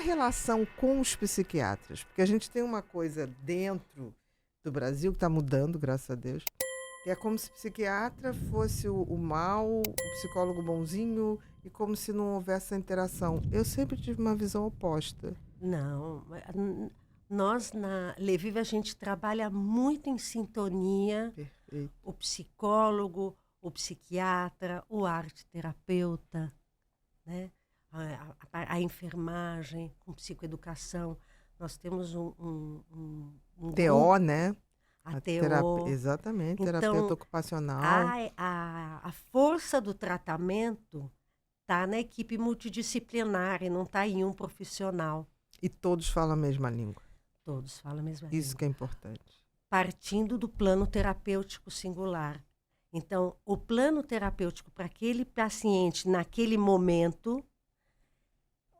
relação com os psiquiatras? Porque a gente tem uma coisa dentro do Brasil que está mudando, graças a Deus, que é como se o psiquiatra fosse o mal, o psicólogo bonzinho, e como se não houvesse essa interação. Eu sempre tive uma visão oposta. Não, nós na Levive a gente trabalha muito em sintonia, Perfeito. o psicólogo, o psiquiatra, o arte-terapeuta, né? A enfermagem, com psicoeducação. Nós temos um TO, grupo, né? a TO. Exatamente, Então, terapeuta ocupacional. a força do tratamento está na equipe multidisciplinar e não está em um profissional. E todos falam a mesma língua. Todos falam a mesma Isso língua. que é importante. Partindo do plano terapêutico singular. Então, o plano terapêutico para aquele paciente, naquele momento,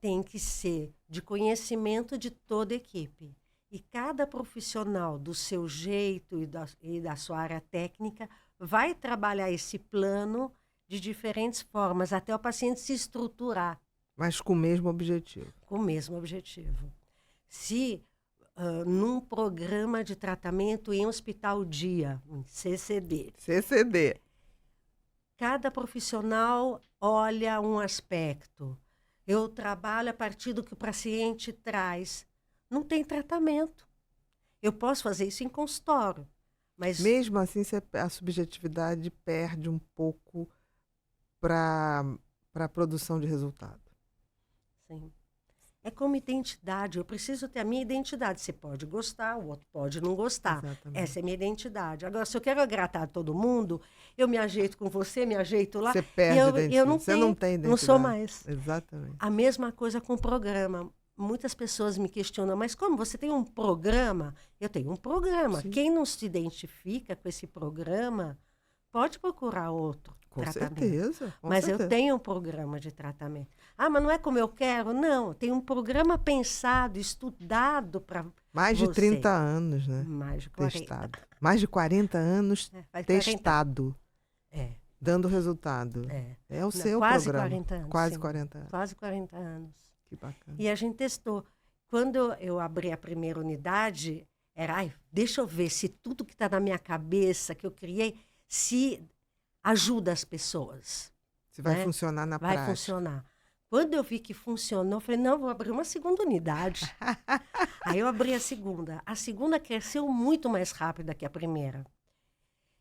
tem que ser de conhecimento de toda a equipe. E cada profissional, do seu jeito e da sua área técnica, vai trabalhar esse plano de diferentes formas, até o paciente se estruturar. Mas com o mesmo objetivo. Com o mesmo objetivo. Se num programa de tratamento em hospital dia, um CCD, cada profissional olha um aspecto. Eu trabalho a partir do que o paciente traz. Não tem tratamento. Eu posso fazer isso em consultório, mas... Mesmo assim, a subjetividade perde um pouco para a produção de resultado. Sim. É como identidade. Eu preciso ter a minha identidade. Você pode gostar, o outro pode não gostar. Exatamente. Essa é a minha identidade. Agora, se eu quero agradar todo mundo, eu me ajeito com você, me ajeito lá. Você perde a identidade. Eu não Você tenho, não tem identidade. não sou mais. Exatamente. A mesma coisa com o programa. Muitas pessoas me questionam, mas como você tem um programa? Eu tenho um programa. Sim. Quem não se identifica com esse programa, pode procurar outro tratamento. Certeza, com mas certeza. Eu tenho um programa de tratamento. Ah, mas não é como eu quero? Não, tem um programa pensado, estudado para Mais de você. 30 anos, né? Mais de 40. Testado. Mais de 40 anos testado. 40. Dando resultado. É o seu quase programa. 40 anos. Quase sim. 40 anos. Quase 40 anos. Que bacana. E a gente testou. Quando eu abri a primeira unidade, era, deixa eu ver se tudo que está na minha cabeça, que eu criei, se ajuda as pessoas. Se vai funcionar na prática. Vai funcionar. Quando eu vi que funcionou, eu falei, não, vou abrir uma segunda unidade. Aí eu abri a segunda. A segunda cresceu muito mais rápido que a primeira.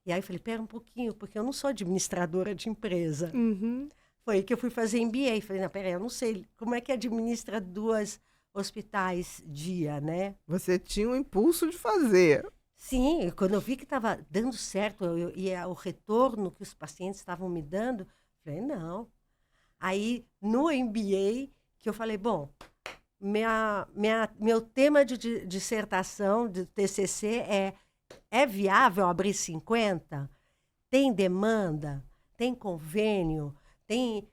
E aí eu falei, pera um pouquinho, porque eu não sou administradora de empresa. Uhum. Foi aí que eu fui fazer MBA. Falei, não, peraí, eu não sei como é que administra 2 hospitais dia, né? Você tinha um impulso de fazer. Sim, quando eu vi que estava dando certo e o retorno que os pacientes estavam me dando, falei, não. Aí, no MBA, que eu falei, bom, meu tema de dissertação, de TCC, é viável abrir 50? Tem demanda? Tem convênio? Tem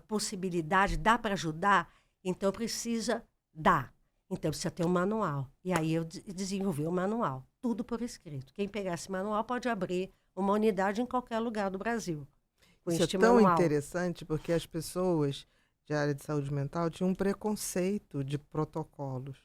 possibilidade? Dá para ajudar? Então, precisa dar. Então, precisa ter um manual. E aí, eu desenvolvi o manual. Tudo por escrito. Quem pegar esse manual pode abrir uma unidade em qualquer lugar do Brasil. Isso é tão interessante porque as pessoas de área de saúde mental tinham um preconceito de protocolos.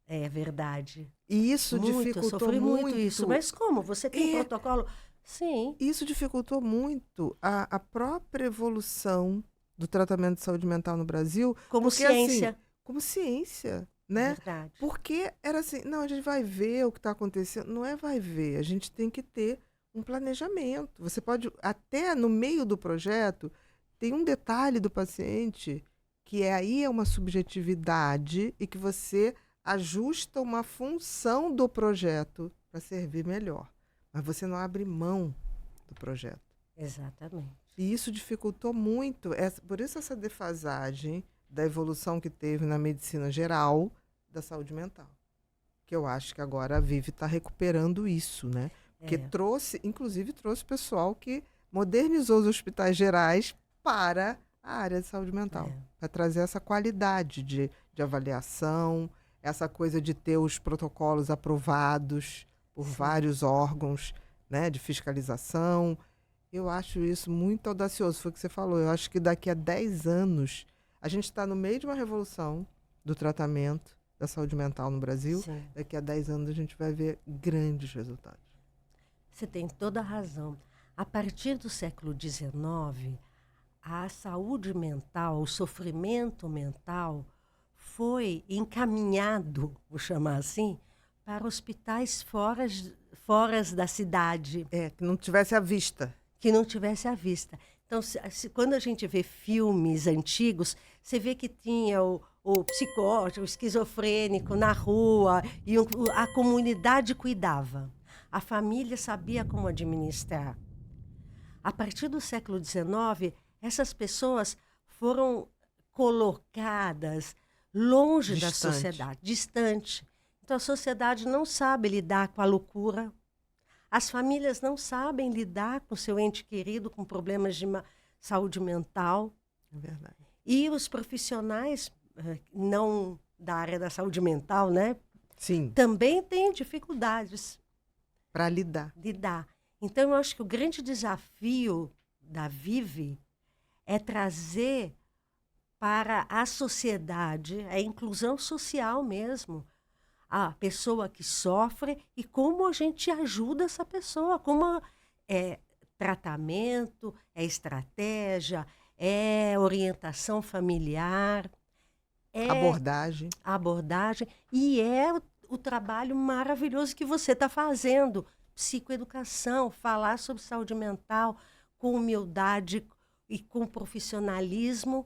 É verdade. E isso dificultou eu sofri muito isso. Mas como? Você tem protocolo? Sim. Isso dificultou muito a própria evolução do tratamento de saúde mental no Brasil. Como porque, ciência. Assim, como ciência, né? Verdade. Porque era assim, não, a gente vai ver o que está acontecendo. Não é vai ver, a gente tem que ter um planejamento. Você pode, até no meio do projeto, tem um detalhe do paciente que aí é uma subjetividade e que você ajusta uma função do projeto para servir melhor. Mas você não abre mão do projeto. Exatamente. E isso dificultou muito. Por isso essa defasagem da evolução que teve na medicina geral da saúde mental. Que eu acho que agora a Vive está recuperando isso, né? Porque inclusive trouxe pessoal que modernizou os hospitais gerais para a área de saúde mental. Para trazer essa qualidade de avaliação, essa coisa de ter os protocolos aprovados por vários órgãos, né, de fiscalização. Eu acho isso muito audacioso, foi o que você falou. Eu acho que daqui a 10 anos, a gente está no meio de uma revolução, do tratamento da saúde mental no Brasil. Sim. Daqui a 10 anos a gente vai ver grandes resultados. Você tem toda a razão. A partir do século XIX, a saúde mental, o sofrimento mental foi encaminhado, vou chamar assim, para hospitais fora da cidade. Que não tivesse à vista. Que não tivesse à vista. Então, quando a gente vê filmes antigos, você vê que tinha o psicótico, o esquizofrênico na rua, e a comunidade cuidava. A família sabia como administrar. A partir do século XIX, essas pessoas foram colocadas longe da sociedade, distante. Então, a sociedade não sabe lidar com a loucura. As famílias não sabem lidar com seu ente querido com problemas de saúde mental. É verdade. E os profissionais, não da área da saúde mental, né? Sim. Também têm dificuldades para lidar. Então, eu acho que o grande desafio da Vive é trazer para a sociedade, a inclusão social mesmo, a pessoa que sofre e como a gente ajuda essa pessoa, como é tratamento, é estratégia, é orientação familiar, é abordagem e é o trabalho maravilhoso que você está fazendo, psicoeducação, falar sobre saúde mental com humildade e com profissionalismo,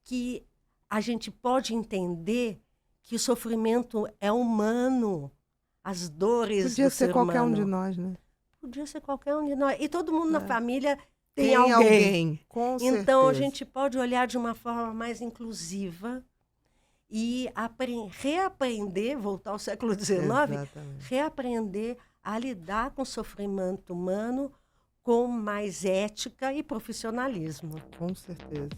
que a gente pode entender que o sofrimento é humano, as dores Podia do ser ser qualquer humano. um de nós, né? Podia ser qualquer um de nós. E todo mundo na família tem Tem alguém, com Então, a certeza. gente pode olhar de uma forma mais inclusiva e reaprender, voltar ao século XIX, Exatamente. reaprender a lidar com o sofrimento humano com mais ética e profissionalismo. Com certeza.